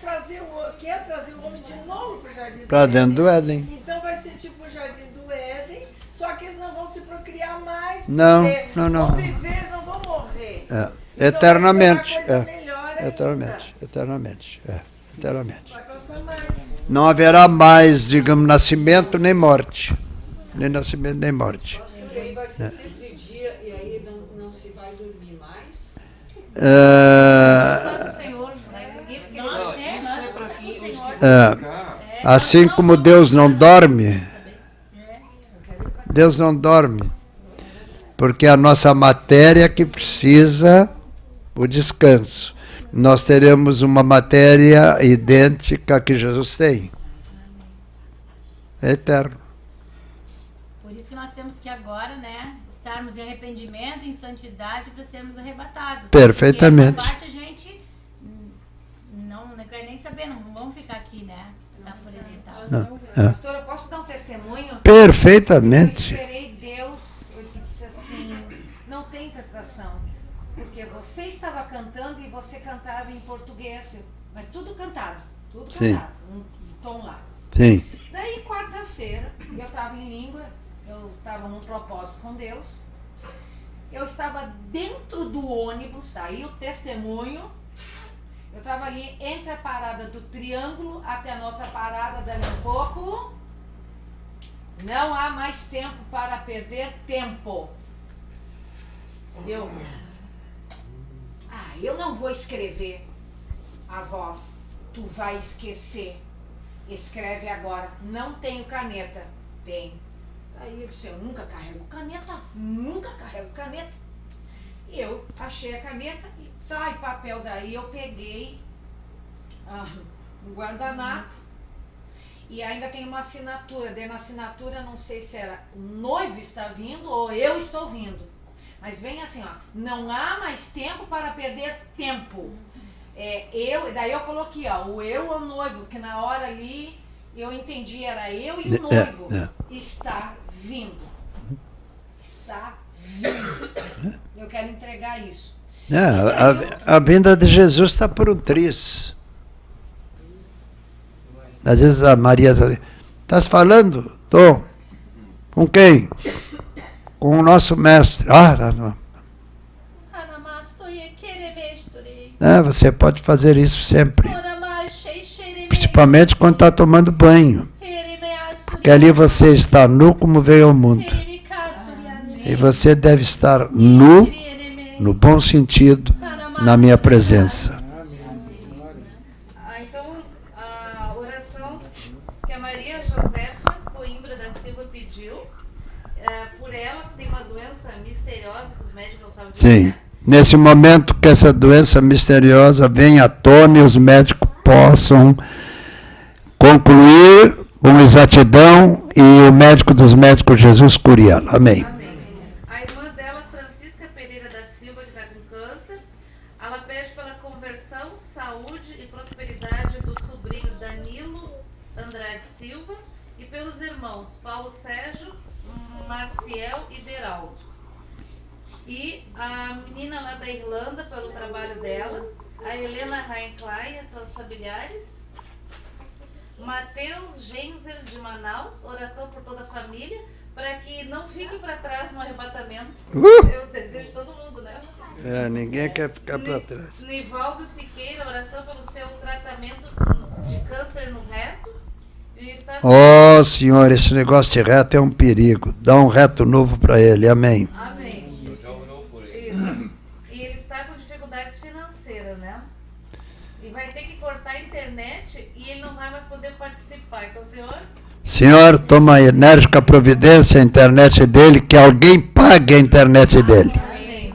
Speaker 4: quer trazer o homem de novo para o jardim do Éden.
Speaker 3: Para dentro do Éden.
Speaker 4: Então vai ser tipo o jardim do Éden, só que eles não vão se procriar mais.
Speaker 3: Não,
Speaker 4: porque
Speaker 3: não.
Speaker 4: Vão viver, não vão morrer.
Speaker 3: É.
Speaker 4: Então,
Speaker 3: Eternamente.
Speaker 4: vai ser uma coisa melhor ainda.
Speaker 3: Eternamente. Eternamente.
Speaker 4: Vai passar mais.
Speaker 3: Não haverá mais, digamos, nascimento nem morte. Nem nascimento nem morte.
Speaker 4: Pastor, aí vai ser sempre dia e aí não se vai dormir mais.
Speaker 1: Está no Senhor, né? Porque
Speaker 6: Nossa,
Speaker 5: Isso é para quem os que
Speaker 3: É.
Speaker 5: ficar.
Speaker 3: Assim como Deus não dorme, Deus não dorme, porque a nossa matéria que precisa o descanso. Nós teremos uma matéria idêntica que Jesus tem. É eterno.
Speaker 6: Por isso que nós temos que agora, né, estarmos em arrependimento, em santidade, para sermos arrebatados.
Speaker 3: Perfeitamente.
Speaker 6: E essa parte a gente não quer nem saber, não vamos ficar aqui, né? Tá por esse tal.
Speaker 3: Não, é.
Speaker 2: Pastor, eu posso dar um testemunho? Eu
Speaker 3: Perfeitamente.
Speaker 2: esperei Deus, eu disse assim, não tem interpretação, porque você estava cantando e você cantava em português, mas tudo cantado,
Speaker 3: Sim.
Speaker 2: um tom lá.
Speaker 3: Sim.
Speaker 2: Daí, quarta-feira, eu estava em língua, eu estava num propósito com Deus, eu estava dentro do ônibus, aí o testemunho, eu estava ali entre a parada do Triângulo até a outra parada dali um pouco. Não há mais tempo para perder tempo. Entendeu? Eu não vou escrever a voz. Tu vai esquecer. Escreve agora. Não tenho caneta. Tem. Aí eu disse, eu nunca carrego caneta. Nunca carrego caneta. E eu achei a caneta e sai papel daí. Eu peguei um guardanapo. E ainda tem uma assinatura. Daí na assinatura, não sei se era o noivo está vindo ou eu estou vindo. Mas vem assim, ó. Não há mais tempo para perder tempo. Daí eu coloquei, ó, o eu ou o noivo, que na hora ali Eu entendi, era eu e o noivo. Está vindo. Está vindo. Eu quero entregar isso.
Speaker 3: A vinda de Jesus está por um triz. Às vezes a Maria está assim, estás falando? Estou. Com quem? Com o nosso mestre. Você pode fazer isso sempre. Principalmente quando está tomando banho. Porque ali você está nu como veio ao mundo. E você deve estar nu, no bom sentido, na minha presença.
Speaker 1: Então, a oração que a Maria Josefa Coimbra da Silva pediu, por ela, que tem uma doença misteriosa que os médicos não sabem o que
Speaker 3: Sim. Nesse momento que essa doença misteriosa venha à tona e os médicos possam concluir com exatidão e o médico dos médicos, Jesus, cure ela. Amém.
Speaker 1: Amém. A irmã dela, Francisca Pereira da Silva, que está com câncer, ela pede pela conversão, saúde e prosperidade do sobrinho Danilo Andrade Silva e pelos irmãos Paulo Sérgio, Marciel e Deraldo. E a menina lá da Irlanda, pelo trabalho dela, a Helena Rainclay e seus familiares, Matheus Genzer de Manaus, oração por toda a família, para que não fique para trás no arrebatamento. Eu desejo todo mundo, né?
Speaker 3: Ninguém quer ficar para trás.
Speaker 1: Nivaldo Siqueira, oração pelo seu tratamento de câncer no reto.
Speaker 3: Senhor, esse negócio de reto é um perigo. Dá um reto novo para ele. Amém.
Speaker 1: Amém. E ele está com dificuldades financeiras, né? E vai ter que cortar a internet e ele não vai mais poder participar. Então, Senhor,
Speaker 3: toma enérgica providência a internet dele, que alguém pague a internet dele.
Speaker 1: Amém.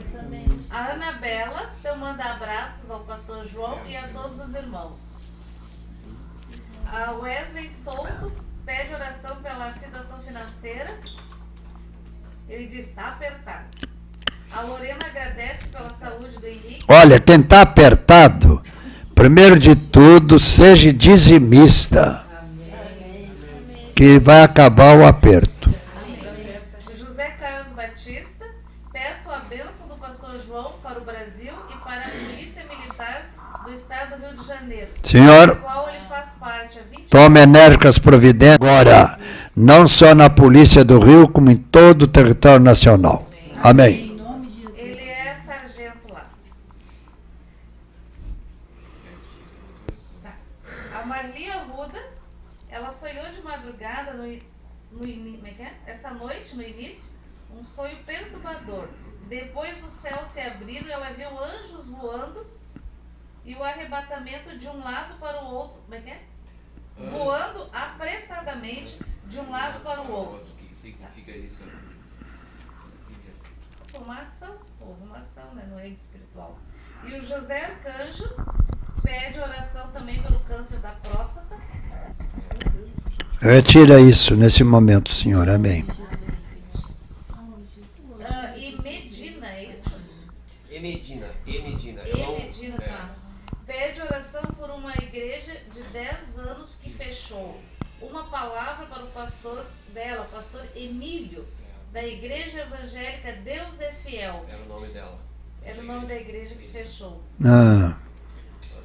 Speaker 1: A Anabela então manda abraços ao pastor João e a todos os irmãos. A Wesley Souto pede oração pela situação financeira. Ele diz, está apertado. A Lorena agradece pela saúde do Henrique.
Speaker 3: Olha, quem está apertado, primeiro de tudo, seja dizimista. Amém. Que vai acabar o aperto.
Speaker 1: Amém. José Carlos Batista, peço a bênção do pastor João para o Brasil e para a Polícia Militar do Estado do Rio de Janeiro.
Speaker 3: Senhor,
Speaker 1: do qual ele faz parte.
Speaker 3: tome enérgicas providências agora, não só na Polícia do Rio, como em todo o território nacional. Amém.
Speaker 1: Ele é sargento lá. Tá. A Marli Arruda, ela sonhou de madrugada essa noite, no início, um sonho perturbador. Depois o céu se abriu e ela viu anjos voando e o arrebatamento de um lado para o outro. Voando apressadamente de um lado para o outro.
Speaker 5: O que significa isso?
Speaker 1: Uma ação, né, no reino espiritual. E o José Arcanjo pede oração também pelo câncer da próstata.
Speaker 3: Retira isso nesse momento, Senhor. Amém.
Speaker 1: E Medina, é isso?
Speaker 5: Emedina.
Speaker 1: Emedina, tá. Pede oração por uma igreja de 10 anos que fechou. Uma palavra para o pastor dela, o pastor Emílio, da Igreja Evangélica Deus é Fiel.
Speaker 5: Era o nome dela.
Speaker 1: Era o nome da igreja que fechou.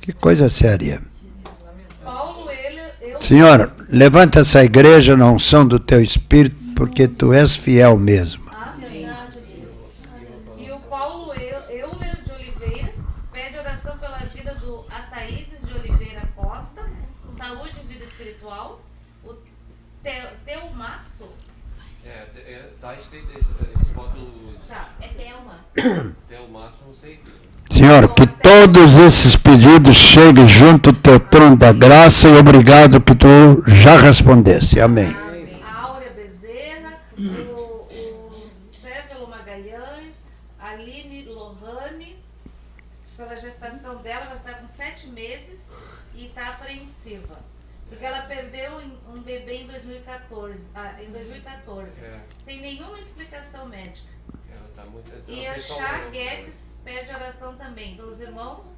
Speaker 3: Que coisa séria.
Speaker 1: Paulo,
Speaker 3: Senhor, levanta essa igreja na unção do teu Espírito, porque tu és fiel mesmo.
Speaker 1: Amém. E o Paulo Euler de Oliveira pede oração pela vida do Ataídes de Oliveira Costa, saúde e vida espiritual. O Teumaço.
Speaker 5: Tá escrito esse módulo.
Speaker 1: Tá.
Speaker 6: É Thelma.
Speaker 5: Teumaço, não sei.
Speaker 3: Senhor, que todos esses pedidos cheguem junto ao teu trono da graça e obrigado que tu já respondeste. Amém.
Speaker 1: A Áurea Bezerra, o Cévelo Magalhães, a Aline Lohane, pela gestação dela, ela está com 7 meses e está apreensiva. Porque ela perdeu um bebê em 2014, sem nenhuma explicação médica. E a Chá Guedes pede oração também pelos irmãos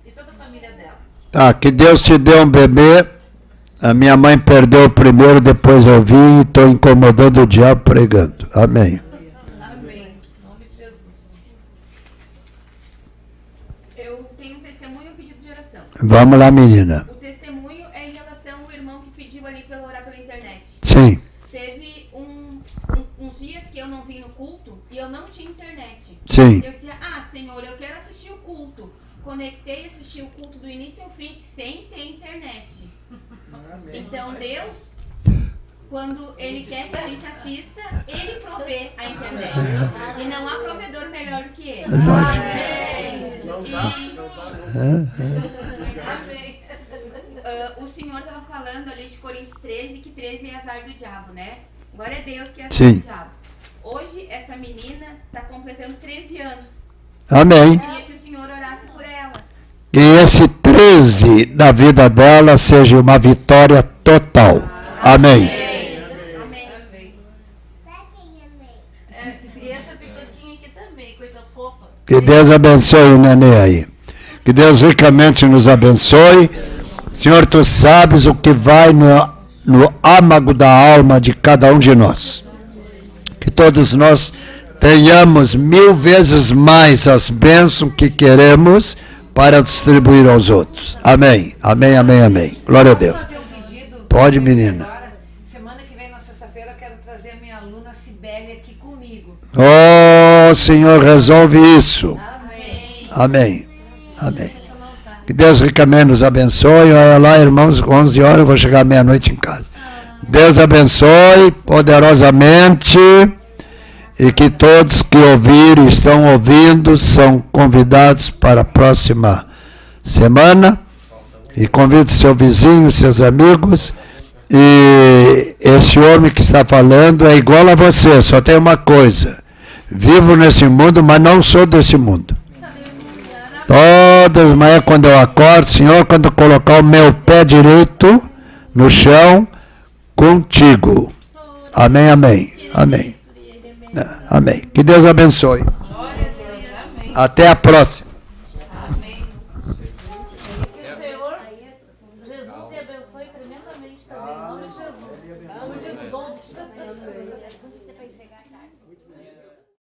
Speaker 1: e toda a família dela.
Speaker 3: Tá, que Deus te dê um bebê A minha mãe perdeu o primeiro, depois eu vi e estou incomodando o diabo pregando. Amém.
Speaker 1: Amém. Em nome de Jesus.
Speaker 6: Eu tenho um testemunho e um pedido de oração.
Speaker 3: Vamos lá, menina.
Speaker 6: O testemunho é em relação ao irmão que pediu ali para orar pela internet.
Speaker 3: Sim,
Speaker 6: Teve uns dias que eu não vim no culto e eu não tinha internet.
Speaker 3: sim.
Speaker 6: Eu dizia, Senhor, eu quero assistir o culto. Conectei e assisti o culto do início ao fim sem ter internet. Então Deus, quando Ele quer que a gente assista, Ele provê a internet. E não há provedor melhor do que Ele. Amém. O Senhor estava falando ali de Coríntios 13, que 13 é azar do diabo, né? Glória a Deus que é azar
Speaker 3: Sim.
Speaker 6: do diabo. Hoje, essa menina está completando 13 anos.
Speaker 3: Amém.
Speaker 6: Eu queria que o Senhor orasse por ela.
Speaker 3: Que esse 13 na vida dela seja uma vitória total. Amém.
Speaker 6: Amém.
Speaker 1: Amém. E essa pitoquinha aqui também, coisa fofa.
Speaker 3: Que Deus abençoe o neném aí. Que Deus ricamente nos abençoe. Senhor, tu sabes o que vai no âmago da alma de cada um de nós. Que todos nós tenhamos 1000 vezes mais as bênçãos que queremos para distribuir aos outros. Amém, amém, amém, amém. Glória a Deus.
Speaker 2: Posso fazer um pedido?
Speaker 3: Pode, menina.
Speaker 2: Agora, semana que vem, na sexta-feira, eu quero trazer a minha aluna Cibele aqui comigo.
Speaker 3: Oh, Senhor, resolve isso.
Speaker 2: Amém.
Speaker 3: Amém, amém. Que Deus ricamente nos abençoe. Olha lá, irmãos, 11 horas eu vou chegar meia-noite em casa. Deus abençoe poderosamente. E que todos que ouviram e estão ouvindo são convidados para a próxima semana. E convide seu vizinho, seus amigos. E esse homem que está falando é igual a você, só tem uma coisa. Vivo nesse mundo, mas não sou desse mundo. Todas as manhãs quando eu acordo, Senhor, quando eu colocar o meu pé direito no chão, contigo. Amém, amém, amém. Amém. Que Deus abençoe.
Speaker 1: Glória a Deus. Amém.
Speaker 3: Até a próxima.
Speaker 1: Amém. E que o Senhor, Jesus, te abençoe tremendamente também. Em nome de Jesus. Em nome de Jesus.
Speaker 6: Você vai entregar a carta.